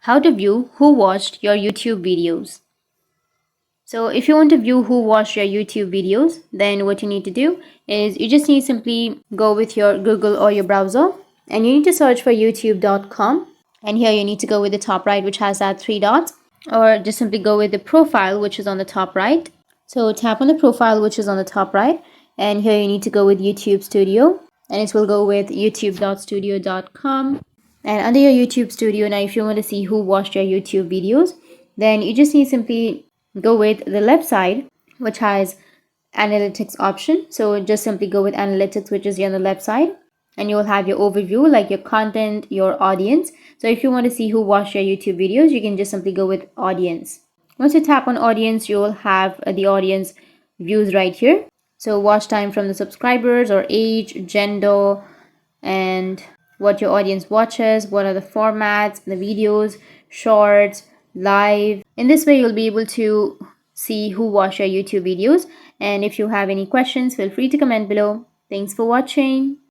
How to view who watched your YouTube videos. So if you want to view who watched your YouTube videos, then what you need to do is you just need to simply go with your Google or your browser and you need to search for youtube.com, and here you need to go with the top right, which has that three dots, or just simply go with the profile, which is on the top right. So tap on the profile, which is on the top right, and here you need to go with YouTube Studio, and it will go with youtube.studio.com. And under your YouTube Studio, now if you want to see who watched your YouTube videos, then you just need to simply go with the left side, which has analytics option. So just simply go with analytics, which is here on the left side, and you will have your overview, like your content, your audience. So if you want to see who watched your YouTube videos, you can just simply go with audience. Once you tap on audience, you will have the audience views right here. So watch time from the subscribers, or age, gender, and what your audience watches, what are the formats, the videos, shorts, live. In this way, you'll be able to see who watched your YouTube videos. And if you have any questions, feel free to comment below. Thanks for watching.